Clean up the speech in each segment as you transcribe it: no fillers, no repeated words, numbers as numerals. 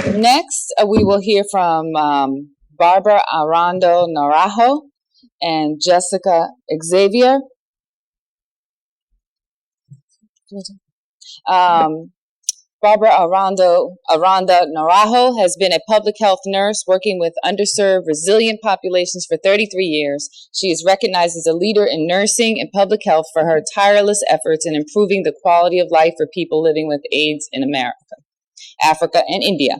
Next, we will hear from Barbara Aranda-Naranjo and Jessica Xavier. Barbara Aranda-Naranjo has been a public health nurse working with underserved, resilient populations for 33 years. She is recognized as a leader in nursing and public health for her tireless efforts in improving the quality of life for people living with AIDS in America, Africa, and India.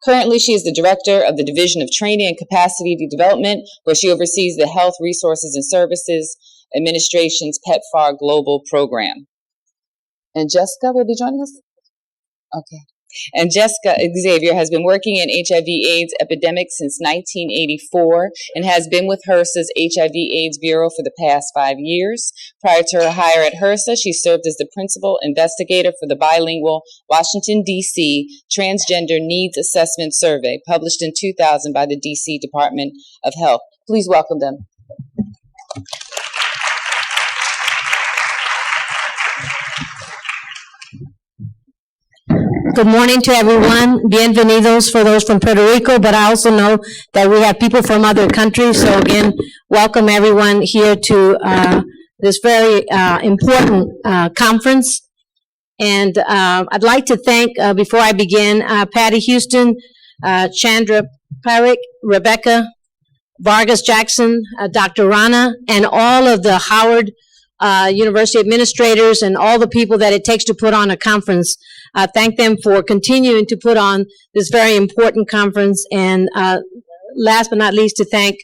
Currently, she is the director of the Division of Training and Capacity Development, where she oversees the Health Resources and Services Administration's PEPFAR Global Program. And Jessica will be joining us? Okay. And Jessica Xavier has been working in HIV/AIDS epidemic since 1984 and has been with HRSA's HIV/AIDS Bureau for the past 5 years. Prior to her hire at HRSA, she served as the principal investigator for the bilingual Washington, D.C. Transgender Needs Assessment Survey, published in 2000 by the D.C. Department of Health. Please welcome them. Good morning to everyone. Bienvenidos for those from Puerto Rico, but I also know that we have people from other countries. So again, welcome everyone here to this very important conference. And I'd like to thank, before I begin, Patty Houston, Chandra Parik, Rebecca Vargas Jackson, Dr. Rana, and all of the Howard University administrators and all the people that it takes to put on a conference. Thank them for continuing to put on this very important conference. And last but not least, to thank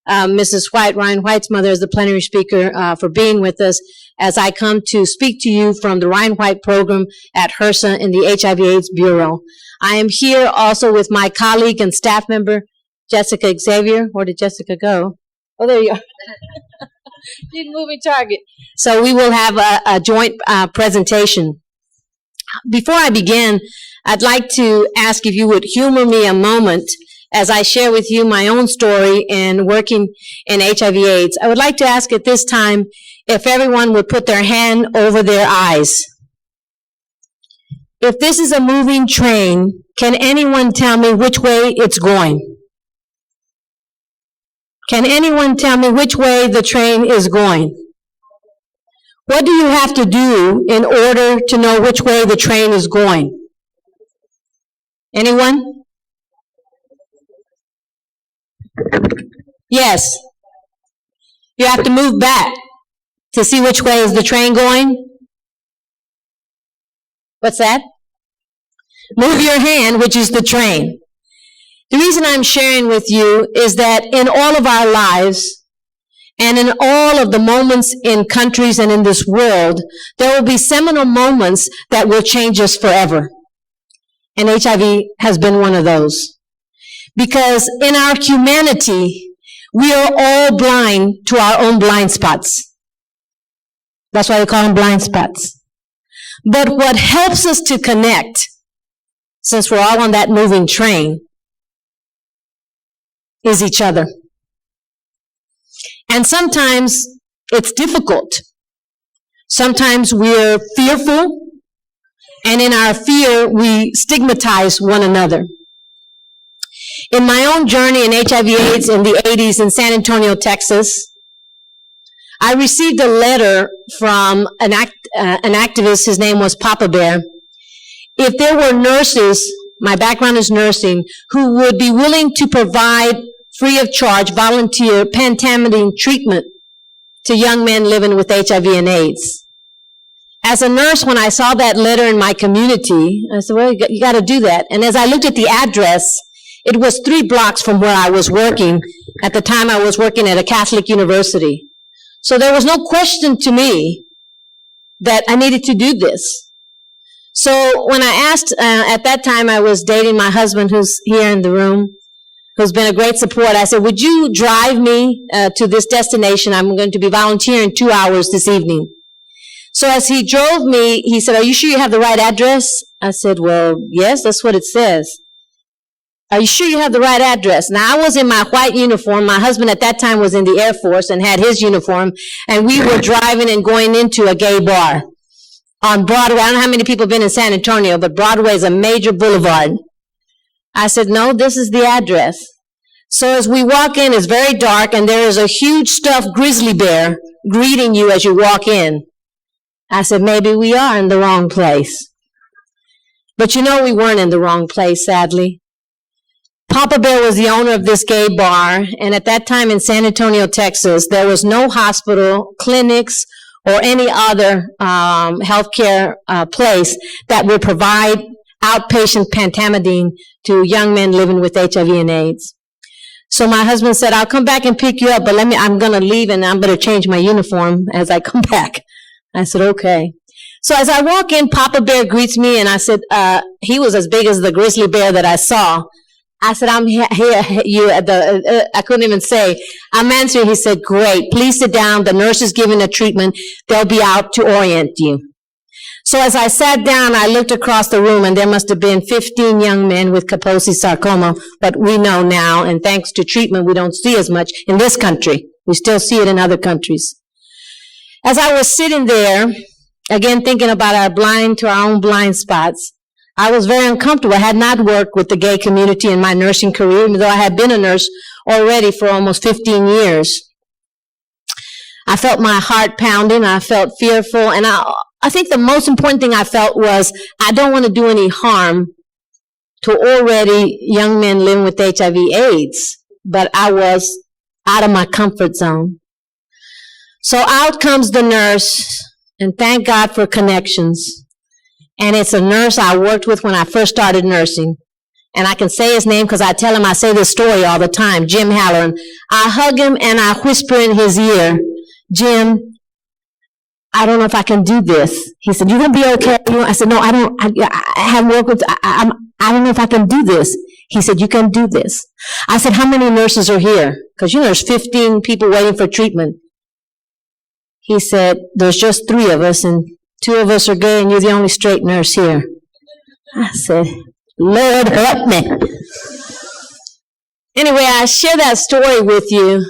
Mrs. White, Ryan White's mother, as the plenary speaker, for being with us as I come to speak to you from the Ryan White program at HRSA in the HIV/AIDS Bureau. I am here also with my colleague and staff member, Jessica Xavier. Where did Jessica go? Oh, there you are. She's moving target. So we will have a joint presentation. Before I begin, I'd like to ask if you would humor me a moment as I share with you my own story in working in HIV/AIDS. I would like to ask at this time if everyone would put their hand over their eyes. If this is a moving train, can anyone tell me which way it's going? Can anyone tell me which way the train is going? What do you have to do in order to know which way the train is going? Anyone? Yes. You have to move back to see which way is the train going? What's that? Move your hand, which is the train. The reason I'm sharing with you is that in all of our lives, and in all of the moments in countries and in this world, there will be seminal moments that will change us forever. And HIV has been one of those. Because in our humanity, we are all blind to our own blind spots. That's why they call them blind spots. But what helps us to connect, since we're all on that moving train, is each other. And sometimes it's difficult. Sometimes we're fearful, and in our fear, we stigmatize one another. In my own journey in HIV/AIDS in the 80s in San Antonio, Texas, I received a letter from an activist, his name was Papa Bear. If there were nurses, my background is nursing, who would be willing to provide free of charge, volunteer pentamidine treatment to young men living with HIV and AIDS. As a nurse, when I saw that letter in my community, I said, well, you got to do that. And as I looked at the address, it was 3 blocks from where I was working. At the time, I was working at a Catholic university. So there was no question to me that I needed to do this. So when I asked, at that time, I was dating my husband, who's here in the room, who's been a great support. I said, would you drive me to this destination? I'm going to be volunteering 2 hours this evening. So as he drove me, he said, are you sure you have the right address? I said, well, yes, that's what it says. Are you sure you have the right address? Now, I was in my white uniform. My husband at that time was in the Air Force and had his uniform, and we were driving and going into a gay bar on Broadway. I don't know how many people have been in San Antonio, but Broadway is a major boulevard. I said, no, this is the address. So as we walk in, it's very dark, and there is a huge stuffed grizzly bear greeting you as you walk in. I said, maybe we are in the wrong place. But you know we weren't in the wrong place, sadly. Papa Bear was the owner of this gay bar, and at that time in San Antonio, Texas, there was no hospital, clinics, or any other healthcare place that would provide outpatient pentamidine to young men living with HIV and AIDS. So my husband said, I'll come back and pick you up, but I'm going to leave and I'm going to change my uniform as I come back. I said, okay. So as I walk in, Papa Bear greets me, and I said, he was as big as the grizzly bear that I saw. I said, I'm here, I couldn't even say. I'm answering. He said, great, please sit down. The nurse is giving a treatment. They'll be out to orient you. So as I sat down, I looked across the room, and there must have been 15 young men with Kaposi sarcoma, but we know now, and thanks to treatment, we don't see as much in this country. We still see it in other countries. As I was sitting there, again thinking about our own blind spots, I was very uncomfortable. I had not worked with the gay community in my nursing career, even though I had been a nurse already for almost 15 years. I felt my heart pounding. I felt fearful, and I think the most important thing I felt was I don't want to do any harm to already young men living with HIV/AIDS, but I was out of my comfort zone. So out comes the nurse, and thank God for connections. And it's a nurse I worked with when I first started nursing. And I can say his name because I tell him I say this story all the time, Jim Halloran. I hug him and I whisper in his ear, Jim, I don't know if I can do this. He said, you gonna be okay? I said, no, I haven't worked with, I don't know if I can do this. He said, you can do this. I said, how many nurses are here? Because there's 15 people waiting for treatment. He said, there's just 3 of us, and 2 of us are gay, and you're the only straight nurse here. I said, Lord help me. Anyway, I share that story with you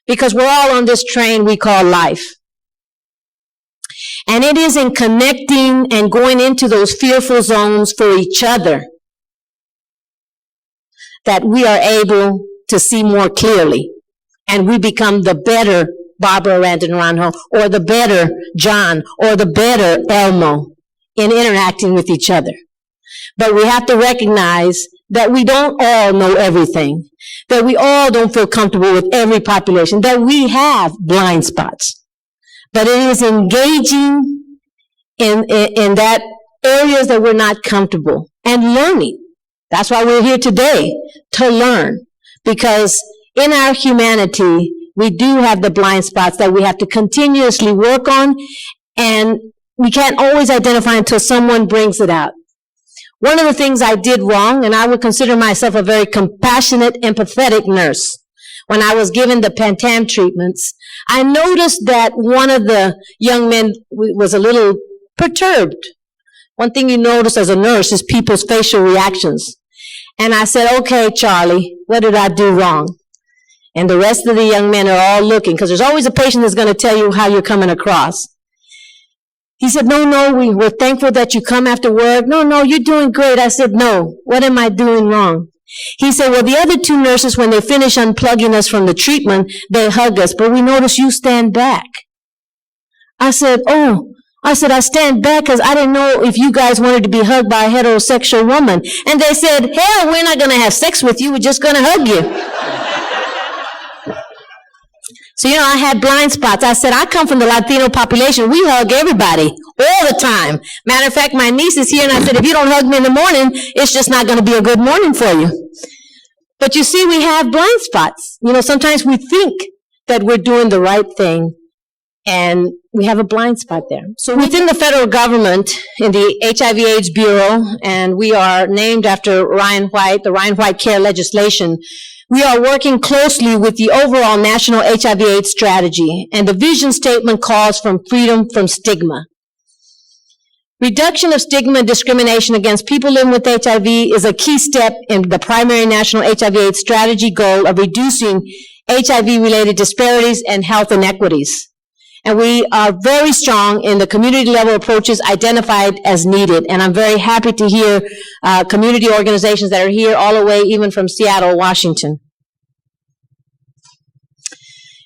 because we're all on this train we call life. And it is in connecting and going into those fearful zones for each other that we are able to see more clearly, and we become the better Barbara Aranda-Naranjo, or the better John, or the better Elmo in interacting with each other. But we have to recognize that we don't all know everything, that we all don't feel comfortable with every population, that we have blind spots. But it is engaging in that areas that we're not comfortable and learning. That's why we're here today, to learn. Because in our humanity, we do have the blind spots that we have to continuously work on, and we can't always identify until someone brings it out. One of the things I did wrong, and I would consider myself a very compassionate, empathetic nurse, when I was given the Pantam treatments, I noticed that one of the young men was a little perturbed. One thing you notice as a nurse is people's facial reactions. And I said, okay, Charlie, what did I do wrong? And the rest of the young men are all looking, because there's always a patient that's going to tell you how you're coming across. He said, no, we're thankful that you come after work. No, you're doing great. I said, no, what am I doing wrong? He said, well, the other 2 nurses, when they finish unplugging us from the treatment, they hug us, but we notice you stand back. I said, I stand back because I didn't know if you guys wanted to be hugged by a heterosexual woman. And they said, hell, we're not going to have sex with you. We're just going to hug you. So, I had blind spots. I said, I come from the Latino population. We hug everybody all the time. Matter of fact, my niece is here, and I said, if you don't hug me in the morning, it's just not going to be a good morning for you. But you see, we have blind spots. Sometimes we think that we're doing the right thing, and we have a blind spot there. So within the federal government, in the HIV/AIDS Bureau, and we are named after Ryan White, the Ryan White Care legislation, we are working closely with the overall national HIV/AIDS strategy, and the vision statement calls for freedom from stigma. Reduction of stigma and discrimination against people living with HIV is a key step in the primary national HIV/AIDS strategy goal of reducing HIV-related disparities and health inequities. and we are very strong in the community level approaches identified as needed. And I'm very happy to hear community organizations that are here all the way even from Seattle, Washington.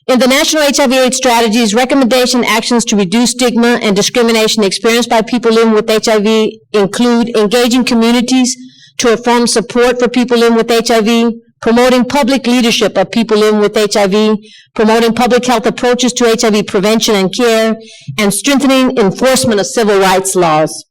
In the National HIV/AIDS Strategies, recommendation actions to reduce stigma and discrimination experienced by people living with HIV include engaging communities to affirm support for people living with HIV, promoting public leadership of people living with HIV, promoting public health approaches to HIV prevention and care, and strengthening enforcement of civil rights laws.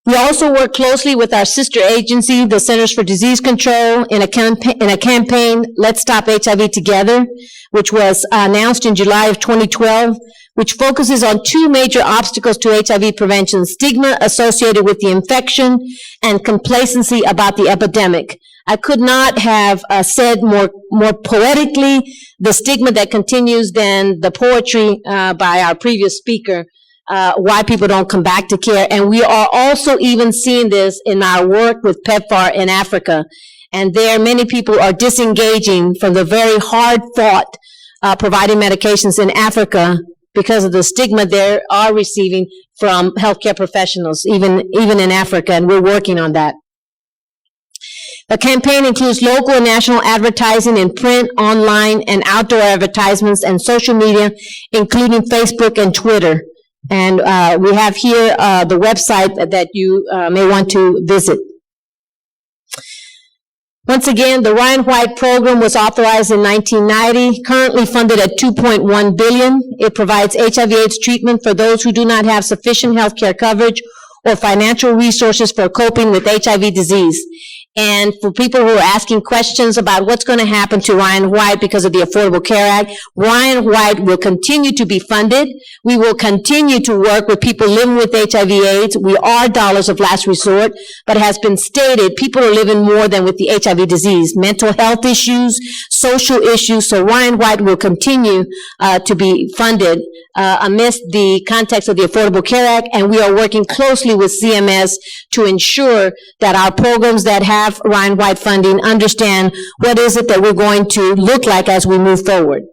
We also work closely with our sister agency, the Centers for Disease Control, in a campaign, Let's Stop HIV Together, which was announced in July of 2012, which focuses on two major obstacles to HIV prevention: stigma associated with the infection and complacency about the epidemic. I could not have said more poetically the stigma that continues than the poetry by our previous speaker, why people don't come back to care. And we are also even seeing this in our work with PEPFAR in Africa. And there, many people are disengaging from the very hard-fought providing medications in Africa because of the stigma they are receiving from healthcare professionals, even in Africa, and we're working on that. The campaign includes local and national advertising in print, online, and outdoor advertisements and social media, including Facebook and Twitter. And we have here the website that you may want to visit. Once again, the Ryan White program was authorized in 1990, currently funded at $2.1 billion. It provides HIV/AIDS treatment for those who do not have sufficient health care coverage or financial resources for coping with HIV disease. And for people who are asking questions about what's going to happen to Ryan White because of the Affordable Care Act, Ryan White will continue to be funded. We will continue to work with people living with HIV/AIDS. We are dollars of last resort, but it has been stated people are living more than with the HIV disease, mental health issues, social issues. So Ryan White will continue to be funded amidst the context of the Affordable Care Act, and we are working closely with CMS to ensure that our programs that have Ryan White funding understand what is it that we're going to look like as we move forward.